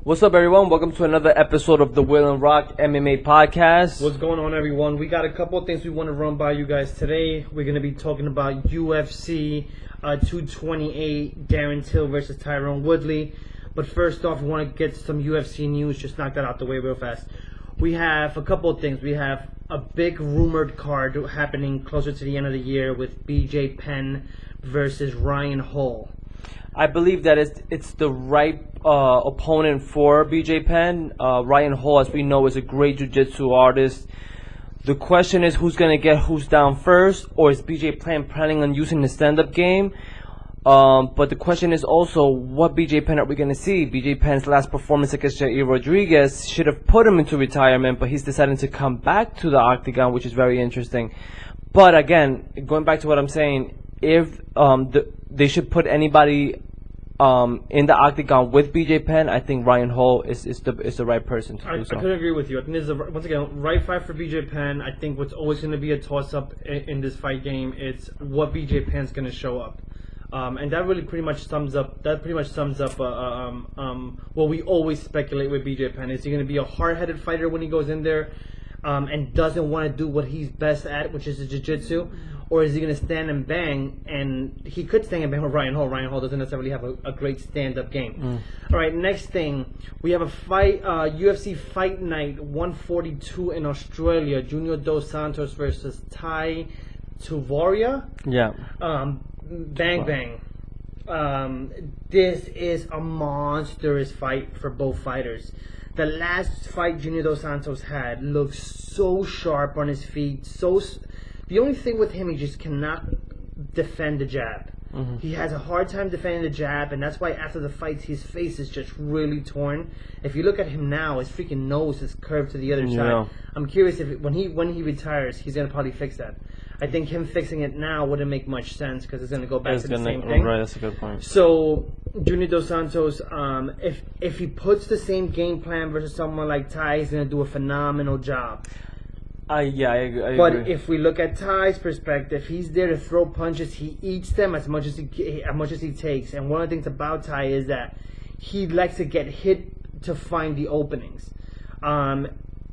What's up, everyone? Welcome to another episode of the Will and Rock MMA podcast. What's going on, everyone? We got a couple of things we want to run by you guys today. We're going to be talking about UFC 228, Darren Till versus Tyrone Woodley. But first off, we want to get some UFC news. Just knock that out the way real fast. We have a couple of things. We have a big rumored card happening closer to the end of the year with BJ Penn versus Ryan Hall. I believe that it's the right opponent for BJ Penn. Ryan Hall, as we know, is a great jiu-jitsu artist. The question is who's going to get who's down first, or is BJ Penn planning on using the stand-up game? But the question is also, what BJ Penn are we going to see? BJ Penn's last performance against Jair Rodriguez should have put him into retirement, but he's deciding to come back to the octagon, which is very interesting. But again, going back to what I'm saying, if they should put anybody in the octagon with BJ Penn, I think Ryan Hall is the right person to do so. I could agree with you. I think this is once again right fight for BJ Penn. I think what's always going to be a toss-up in this fight game, it's what BJ Penn's going to show up. And that really pretty much sums up what we always speculate with BJ Penn. Is he going to be a hard-headed fighter when he goes in there and doesn't want to do what he's best at, which is the jiu-jitsu? Or is he going to stand and bang? And he could stand and bang with Ryan Hall. Ryan Hall doesn't necessarily have a great stand-up game. All right, next thing. We have a fight, UFC Fight Night 142 in Australia. Junior Dos Santos versus Tai Tuivasa. Yeah. Bang. This is a monstrous fight for both fighters. The last fight Junior Dos Santos had looks so sharp on his feet. The only thing with him, he just cannot defend the jab. He has a hard time defending the jab, and that's why after the fights, his face is just really torn. If you look at him now, his freaking nose is curved to the other side. I'm curious if when he retires, he's gonna probably fix that. I think him fixing it now wouldn't make much sense because it's gonna go back to the same thing. Right, that's a good point. So Junior Dos Santos, if he puts the same game plan versus someone like Tai, he's gonna do a phenomenal job. I agree. But if we look at Ty's perspective, he's there to throw punches. He eats them as much as he takes. And one of the things about Ty is that he likes to get hit to find the openings.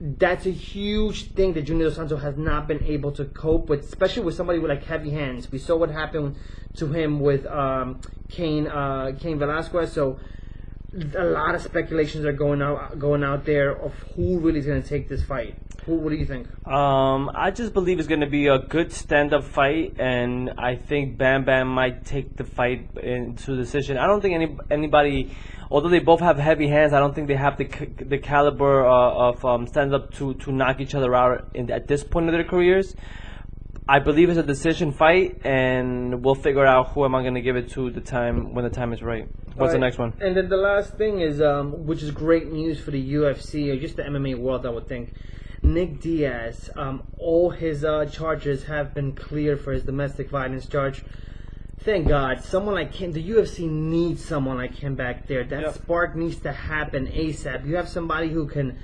That's a huge thing that Junior Dos Santos has not been able to cope with, especially with somebody with like heavy hands. We saw what happened to him with Cain Velasquez. So a lot of speculations are going out there of who really is going to take this fight. What do you think? I just believe it's going to be a good stand-up fight, and I think Bam Bam might take the fight into decision. I don't think anybody, although they both have heavy hands, I don't think they have the caliber of stand-up to knock each other out at this point of their careers. I believe it's a decision fight, and we'll figure out who am I going to give it to when the time is right. What's the next one? And then the last thing is, which is great news for the UFC or just the MMA world, I would think. Nick Diaz, all his charges have been cleared for his domestic violence charge. Thank God. Someone like him, the UFC needs someone like him back there. That spark needs to happen ASAP. You have somebody who can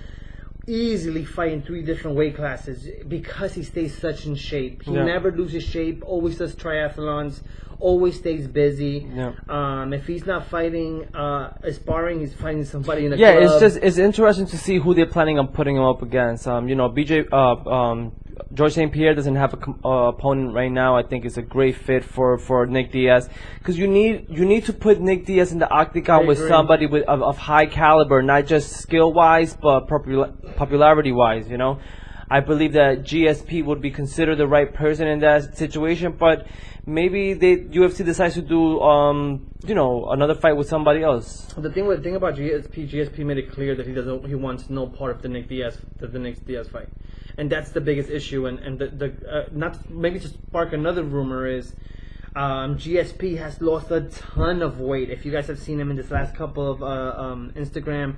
easily fight in 3 different weight classes because he stays such in shape. He never loses shape, always does triathlons, always stays busy. If he's not fighting, sparring, he's fighting somebody in a club. It's interesting to see who they're planning on putting him up against. George St. Pierre doesn't have an opponent right now. I think it's a great fit for Nick Diaz because you need to put Nick Diaz in the octagon with somebody of high caliber, not just skill wise but popularity wise. I believe that GSP would be considered the right person in that situation, but maybe the UFC decides to do another fight with somebody else. The thing about GSP made it clear that he wants no part of the Nick Diaz fight. And that's the biggest issue. And maybe to spark another rumor is GSP has lost a ton of weight. If you guys have seen him in this last couple of Instagram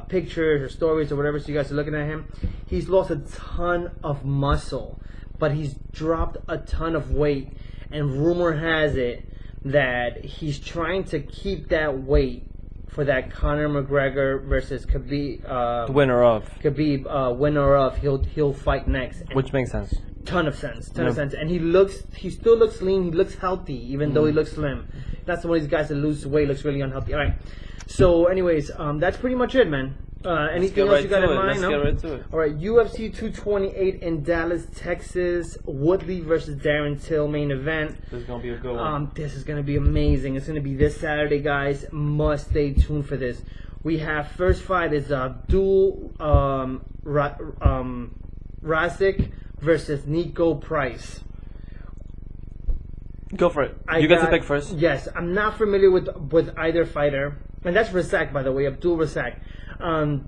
pictures or stories or whatever, so you guys are looking at him, he's lost a ton of muscle, but he's dropped a ton of weight. And rumor has it that he's trying to keep that weight for that Conor McGregor versus Khabib winner of he'll fight next, which makes sense. Ton of sense. And he still looks lean. He looks healthy, even though he looks slim. That's one of these guys that loses weight, looks really unhealthy. All right. So, anyways, that's pretty much it, man. Anything else you got in mind? Let's get right to it. All right, UFC 228 in Dallas, Texas. Woodley versus Darren Till main event. This is gonna be a good one. This is gonna be amazing. It's gonna be this Saturday, guys. Must stay tuned for this. We have first fight is Abdul Razik versus Nico Price. Go for it. You get to pick first. Yes, I'm not familiar with either fighter, and that's Razak, by the way, Abdul Razak. I'm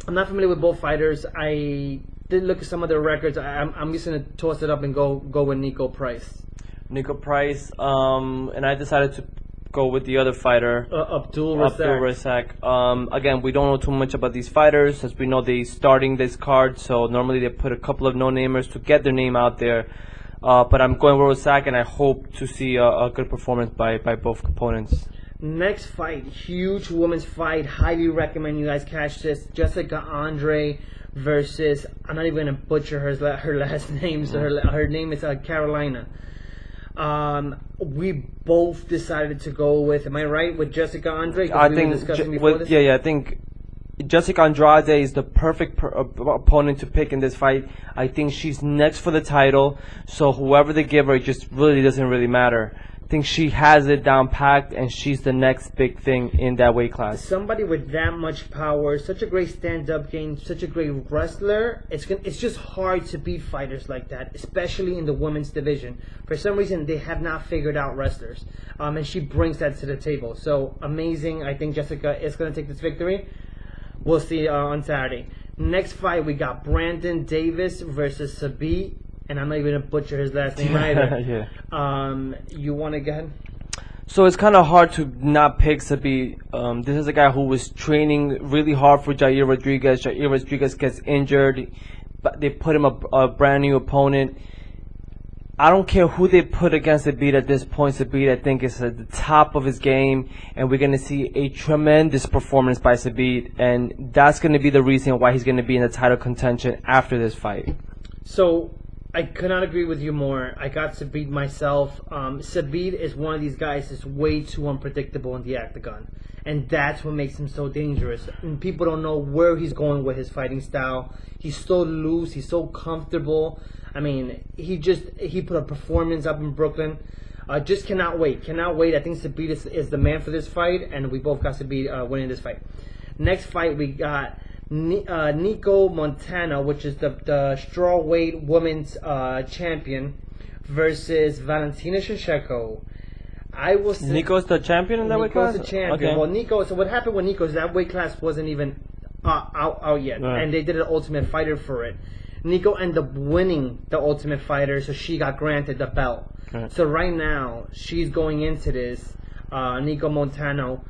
not familiar with both fighters. I did look at some of their records. I'm just gonna toss it up and go with Nico Price. Nico Price. And I decided to go with the other fighter, Abdul Razak. Again, we don't know too much about these fighters, as we know they're starting this card. So normally they put a couple of no-namers to get their name out there. But I'm going with Razak, and I hope to see a good performance by both opponents. Next fight, huge women's fight. Highly recommend you guys catch this. Jessica Andre versus, I'm not even going to butcher her last name. So her name is Carolina. We both decided to go with, am I right, with Jessica Andre? I think, I think Jessica Andrade is the perfect opponent to pick in this fight. I think she's next for the title, so whoever they give her, it just really doesn't really matter. I think she has it down packed, and she's the next big thing in that weight class. Somebody with that much power, such a great stand-up game, such a great wrestler. It's just hard to beat fighters like that, especially in the women's division. For some reason, they have not figured out wrestlers, and she brings that to the table. So amazing! I think Jessica is going to take this victory. We'll see on Saturday. Next fight, we got Brandon Davis versus Sabit. And I'm not even going to butcher his last name either. Yeah. You want to go ahead? So it's kind of hard to not pick Sabit. This is a guy who was training really hard for Jair Rodriguez. Jair Rodriguez gets injured, but they put him a brand new opponent. I don't care who they put against Sabit at this point. Sabit, I think, is at the top of his game, and we're going to see a tremendous performance by Sabit, and that's going to be the reason why he's going to be in the title contention after this fight. So I could not agree with you more. I got Sabit myself. Sabit is one of these guys that's way too unpredictable in the octagon, and that's what makes him so dangerous. And people don't know where he's going with his fighting style. He's so loose. He's so comfortable. I mean, he put a performance up in Brooklyn. Just cannot wait. Cannot wait. I think Sabit is the man for this fight, and we both got Sabit winning this fight. Next fight, we got Nico Montana, which is the strawweight women's champion, versus Valentina Shevchenko. I will say Nico's the champion in that weight class? Nico's the champion. Okay. Well, so what happened with Nico is that weight class wasn't even out yet, right. And they did an Ultimate Fighter for it. Nico ended up winning the Ultimate Fighter, so she got granted the belt. Right. So right now, she's going into this, Nico Montano,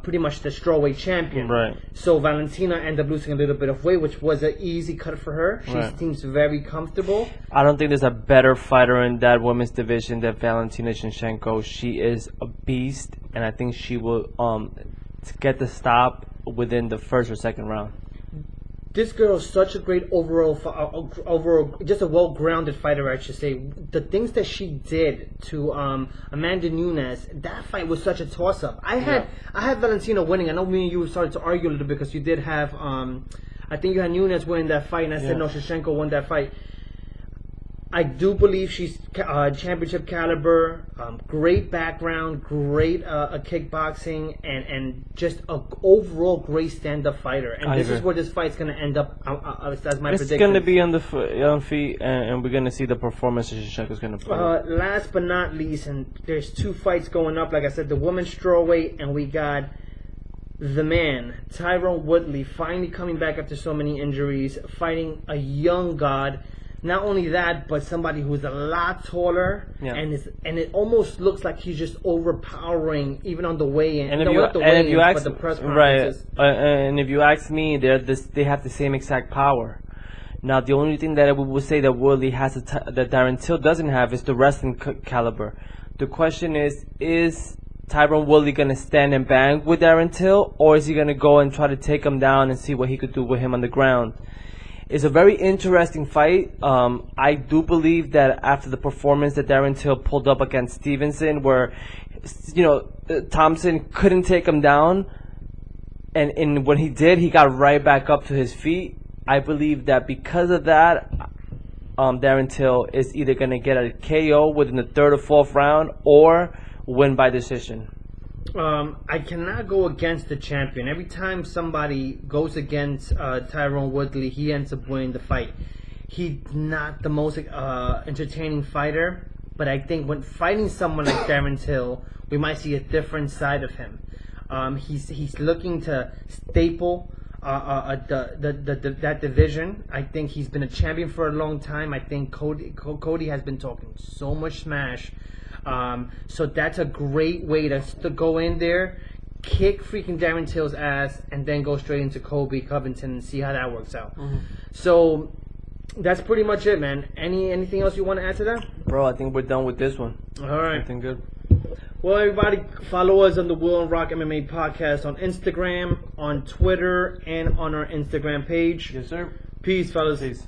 pretty much the strawweight champion. Right. So Valentina ended up losing a little bit of weight, which was an easy cut for her. She seems very comfortable. I don't think there's a better fighter in that women's division than Valentina Shevchenko. She is a beast, and I think she will get the stop within the first or second round. This girl is such a great overall, just a well-grounded fighter, I should say. The things that she did to Amanda Nunes, that fight was such a toss-up. I had Valentina winning. I know me and you started to argue a little bit because you did have, I think you had Nunes winning that fight, and I said no, Shevchenko won that fight. I do believe she's championship caliber, great background, great kickboxing, and just an overall great stand-up fighter. And this is where this fight's going to end up, as my prediction. It's going to be on feet, and we're going to see the performance that Shevchenko's going to put. Last but not least, and there's two fights going up. Like I said, the women's strawweight, and we got the man, Tyron Woodley, finally coming back after so many injuries, fighting a young god. Not only that, but somebody who's a lot taller, and it almost looks like he's just overpowering even on the weigh-in. And if you ask me, they have the same exact power. Now, the only thing that we would say that Woodley has that Darren Till doesn't have is the wrestling caliber. The question is Tyron Woodley going to stand and bang with Darren Till, or is he going to go and try to take him down and see what he could do with him on the ground? It's a very interesting fight. I do believe that after the performance that Darren Till pulled up against Stevenson, where Thompson couldn't take him down, and when he did, he got right back up to his feet. I believe that because of that, Darren Till is either going to get a KO within the 3rd or 4th round or win by decision. I cannot go against the champion. Every time somebody goes against Tyron Woodley, he ends up winning the fight. He's not the most entertaining fighter, but I think when fighting someone like Darren Till, we might see a different side of him. He's looking to staple that division. I think he's been a champion for a long time. I think Cody has been talking so much smash. So that's a great way to go in there, kick freaking Darren Till's ass, and then go straight into Colby Covington and see how that works out. Mm-hmm. So that's pretty much it, man. Anything else you want to add to that? Bro, I think we're done with this one. All right. Everything good. Well, everybody, follow us on the Will and Rock MMA podcast on Instagram, on Twitter, and on our Instagram page. Yes, sir. Peace, fellas. Peace.